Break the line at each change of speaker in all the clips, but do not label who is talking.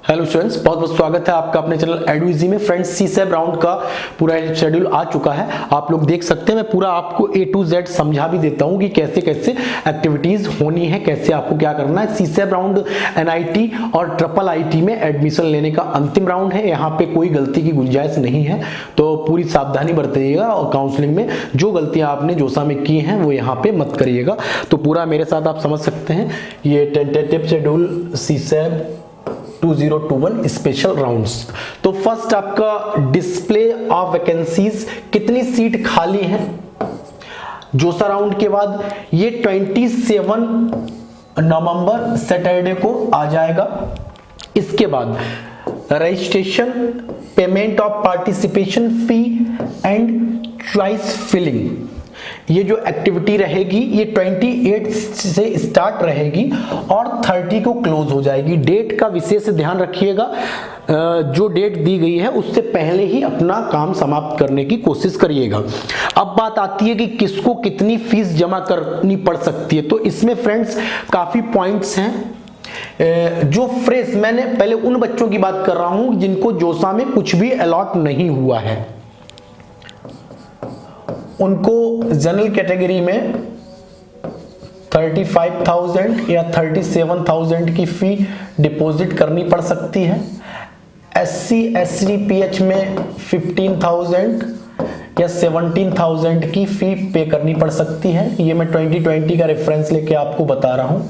Hello students, बहुत बहुत स्वागत है आपका अपने चैनल एडुइजी में। फ्रेंड्स, सीसैब राउंड का पूरा शेड्यूल आ चुका है, आप लोग देख सकते हैं। मैं पूरा आपको A to Z समझा भी देता हूं कि कैसे कैसे एक्टिविटीज होनी है, कैसे आपको क्या करना है। सीसैब राउंड NIT और ट्रिपल IT में एडमिशन लेने का अंतिम राउंड है। यहाँ पे कोई गलती की गुंजाइश नहीं है, तो पूरी सावधानी बरतिएगा और काउंसलिंग में जो गलतियां आपने जोसा में की हैं वो यहाँ पे मत करिएगा। तो पूरा मेरे साथ आप समझ सकते हैं। ये tentative schedule CSAB 2021 special rounds. तो फर्स्ट आपका डिस्प्ले ऑफ वैकेंसीज, कितनी सीट खाली है जोसा राउंड के बाद, ये 27 नवंबर सैटरडे को आ जाएगा। इसके बाद registration, payment of participation fee and choice filling, ये जो एक्टिविटी रहेगी ये 28 से स्टार्ट रहेगी और 30 को क्लोज हो जाएगी। डेट का विशेष ध्यान रखिएगा, जो डेट दी गई है उससे पहले ही अपना काम समाप्त करने की कोशिश करिएगा। अब बात आती है कि किसको कितनी फीस जमा करनी पड़ सकती है। तो इसमें फ्रेंड्स काफी पॉइंट्स हैं। जो फ्रेश, मैंने पहले उन बच्चों की बात कर रहा हूं जिनको जोसा में कुछ भी अलॉट नहीं हुआ है, उनको जनरल कैटेगरी में 35,000 या 37,000 की फी डिपॉजिट करनी पड़ सकती है। SC ST PH में 15,000 या 17,000 की फी पे करनी पड़ सकती है। ये मैं 2020 का रेफरेंस लेके आपको बता रहा हूं।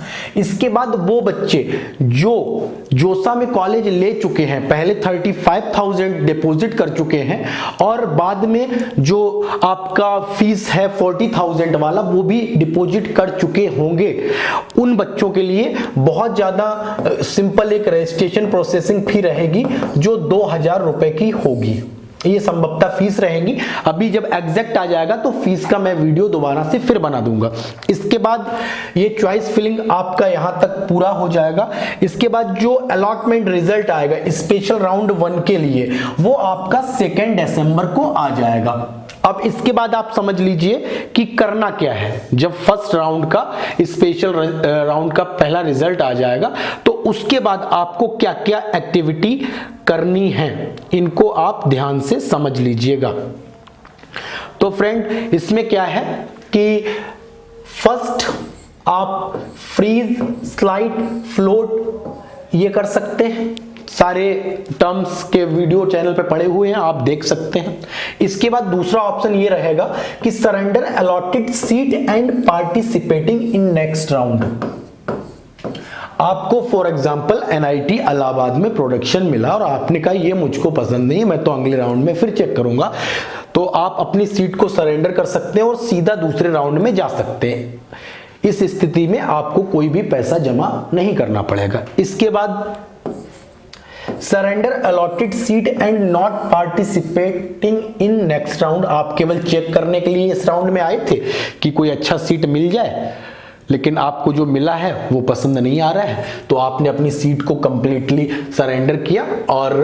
इसके बाद वो बच्चे जो जोसा में कॉलेज ले चुके हैं, पहले 35,000 डिपॉजिट कर चुके हैं और बाद में जो आपका फीस है 40,000 वाला वो भी डिपॉजिट कर चुके होंगे, उन बच्चों के लिए बहुत ज्यादा सिंपल एक रजिस्ट्रेशन प्रोसेसिंग फी रहेगी जो 2,000 रुपए की होगी। ये संभवतः फीस रहेगी। अभी जब एग्जैक्ट आ जाएगा तो फीस का मैं वीडियो दोबारा से फिर बना दूंगा। इसके बाद ये चॉइस फिलिंग आपका यहां तक पूरा हो जाएगा। इसके बाद जो अलॉटमेंट रिजल्ट आएगा स्पेशल राउंड 1 के लिए, वो आपका 2 दिसंबर को आ जाएगा। अब इसके बाद आप समझ लीजिए कि करना क्या है। जब फर्स्ट राउंड का स्पेशल राउंड का पहला रिजल्ट आ जाएगा तो उसके बाद आपको क्या क्या एक्टिविटी करनी है, इनको आप ध्यान से समझ लीजिएगा। तो फ्रेंड, इसमें क्या है कि फर्स्ट आप फ्रीज, स्लाइड, फ्लोट ये कर सकते हैं। सारे टर्म्स के वीडियो चैनल पे पड़े हुए हैं, आप देख सकते हैं। इसके बाद दूसरा ऑप्शन ये रहेगा कि surrender allotted seat and participating in next round. आपको फॉर एग्जांपल NIT इलाहाबाद में प्रोडक्शन मिला और आपने कहा ये मुझको पसंद नहीं, मैं तो अगले राउंड में फिर चेक करूंगा, तो आप अपनी सीट को सरेंडर कर सकते हैं और सीधा दूसरे राउंड में जा सकते हैं। इस स्थिति में आपको कोई भी पैसा जमा नहीं करना पड़ेगा। इसके बाद surrender allotted seat and not participating in next round, आप केवल चेक करने के लिए इस राउंड में आए थे कि कोई अच्छा सीट मिल जाए, लेकिन आपको जो मिला है वो पसंद नहीं आ रहा है, तो आपने अपनी सीट को कंप्लीटली सरेंडर किया और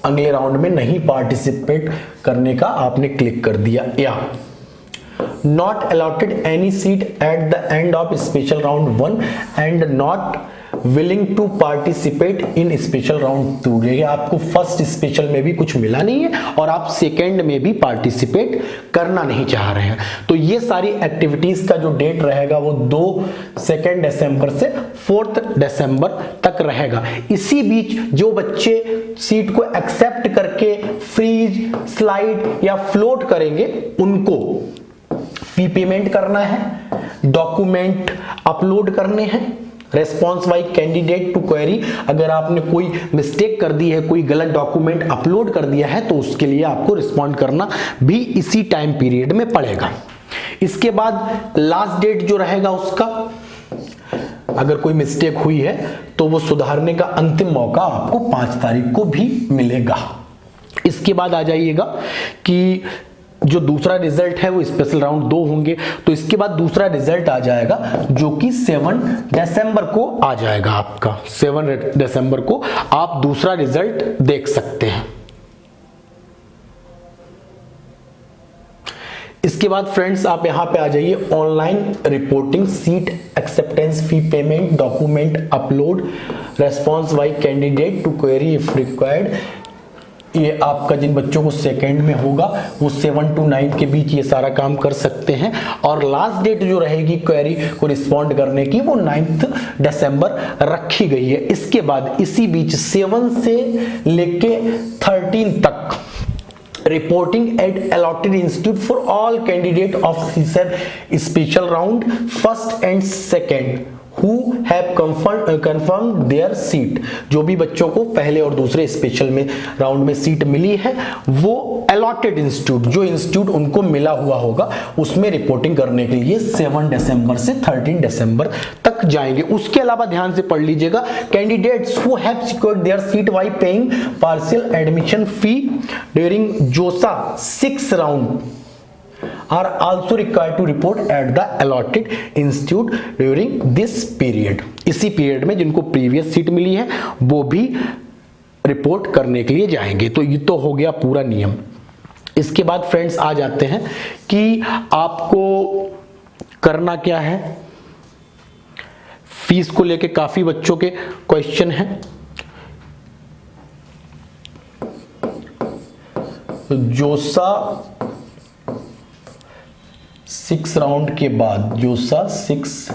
अगले राउंड में नहीं पार्टिसिपेट करने का आपने क्लिक कर दिया। या not allotted any seat at the end of special round 1 and not willing to participate in special round 2। ये आपको फर्स्ट स्पेशल में भी कुछ मिला नहीं है और आप सेकेंड में भी पार्टिसिपेट करना नहीं चाह रहे हैं। तो ये सारी एक्टिविटीज का जो डेट रहेगा वो 2 दिसंबर से 4 दिसंबर तक रहेगा। इसी बीच जो बच्चे सीट को एक्सेप्ट करके फ्रीज, स्लाइड या फ्लोट करेंगे उनको फी पेमेंट करना है, डॉक्यूमेंट अपलोड करने हैं, response by candidate to query. अगर आपने कोई मिस्टेक कर दी है, कोई गलत डॉक्यूमेंट अपलोड कर दिया है तो उसके लिए आपको रिस्पॉन्ड करना भी इसी टाइम पीरियड में पड़ेगा। इसके बाद लास्ट डेट जो रहेगा उसका, अगर कोई मिस्टेक हुई है तो वो सुधारने का अंतिम मौका आपको 5 तारीख को भी मिलेगा। इसके बाद आ जाइएगा कि जो दूसरा रिजल्ट है वो स्पेशल राउंड 2 होंगे, तो इसके बाद दूसरा रिजल्ट आ जाएगा जो कि 7 दिसंबर को आ जाएगा। आपका 7 दिसंबर को आप दूसरा रिजल्ट देख सकते हैं। इसके बाद फ्रेंड्स आप यहां पे आ जाइए, online reporting, seat acceptance fee payment, document upload, response by candidate to query if required, ये आपका जिन बच्चों को सेकेंड में होगा वो 7 to 9 के बीच ये सारा काम कर सकते हैं। और लास्ट डेट जो रहेगी क्वेरी को रिस्पॉन्ड करने की वो 9 दिसंबर रखी गई है। इसके बाद इसी बीच 7 से लेके 13 तक reporting at allotted institute for all candidate of CSET special round first and second who have confirmed their seat। जो भी बच्चों को पहले और दूसरे स्पेशल में राउंड में सीट मिली है वो अलॉटेड इंस्टीट्यूट, जो इंस्टीट्यूट उनको मिला हुआ होगा उसमें रिपोर्टिंग करने के लिए 7 दिसंबर से 13 दिसंबर तक जाएंगे। उसके अलावा ध्यान से पढ़ लीजिएगा, candidates who have secured there seat bye paying partial admission fee during जोसा 6 round are also required to report at the allotted institute during this period। इसी पीरियड में जिनको प्रीवियस सीट मिली है वो भी रिपोर्ट करने के लिए जाएंगे। तो ये तो हो गया पूरा नियम। इसके बाद फ्रेंड्स आ जाते हैं कि आपको करना क्या है। फीस को लेके काफी बच्चों के क्वेश्चन हैं। जोसा 6 राउंड के बाद, जोसा 6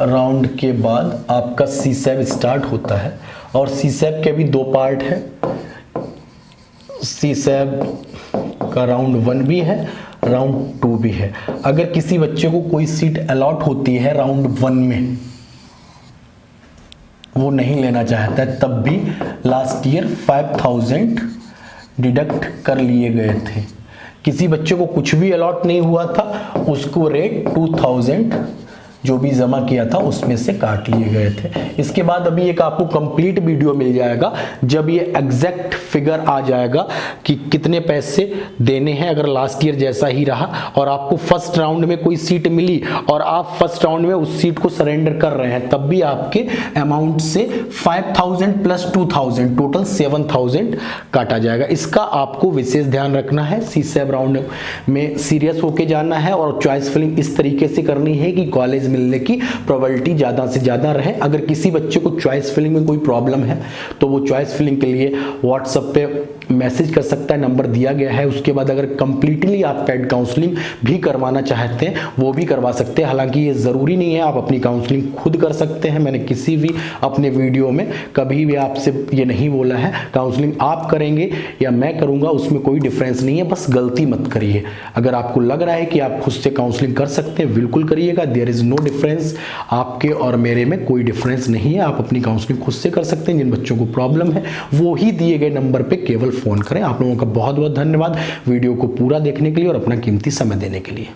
राउंड के बाद आपका सीसैब स्टार्ट होता है और सीसैब के भी 2 पार्ट है। सीसैब का राउंड 1 भी है, राउंड 2 भी है। अगर किसी बच्चे को कोई सीट अलॉट होती है राउंड 1 में, वो नहीं लेना चाहता है, तब भी लास्ट ईयर 5000 डिडक्ट कर लिए गए थे। किसी बच्चे को कुछ भी अलॉट नहीं हुआ था, उसको रेट 2000 जो भी जमा किया था उसमें से काट लिए गए थे। इसके बाद अभी एक आपको कंप्लीट वीडियो मिल जाएगा जब ये एग्जैक्ट फिगर आ जाएगा कि कितने पैसे देने हैं अगर लास्ट ईयर जैसा ही रहा और आपको फर्स्ट राउंड में कोई सीट मिली और आप फर्स्ट राउंड में उस सीट को सरेंडर कर रहे हैं, तब भी आपके अमाउंट से 5000 प्लस 2000 टोटल 7000 काटा जाएगा। इसका आपको विशेष ध्यान रखना है। सीसैब राउंड में सीरियस होके जाना है और चॉइस फिलिंग इस तरीके से करनी है कि कॉलेज मिलने की प्रोबेबिलिटी ज्यादा से ज्यादा रहे। अगर किसी बच्चे को चॉइस फिलिंग में कोई प्रॉब्लम है तो वो चॉइस फिलिंग के लिए व्हाट्सएप पे मैसेज कर सकता है, नंबर दिया गया है। उसके बाद अगर कंप्लीटली आप पेड काउंसलिंग भी करवाना चाहते हैं वो भी करवा सकते हैं। हालांकि ये जरूरी नहीं है, आप अपनी काउंसलिंग खुद कर सकते हैं। मैंने किसी भी अपने वीडियो में कभी भी आपसे ये नहीं बोला है काउंसलिंग आप करेंगे या मैं करूंगा, उसमें कोई डिफरेंस नहीं है। बस गलती मत करिए। अगर आपको लग रहा है कि आप खुद से काउंसलिंग कर सकते हैं बिल्कुल करिएगा। देयर इज नो डिफरेंस, आपके और मेरे में कोई डिफरेंस नहीं है। आप अपनी काउंसलिंग खुद से कर सकते हैं। जिन बच्चों को प्रॉब्लम है वो ही दिए गए नंबर पे केवल फोन करें। आप लोगों का बहुत बहुत धन्यवाद वीडियो को पूरा देखने के लिए और अपना कीमती समय देने के लिए।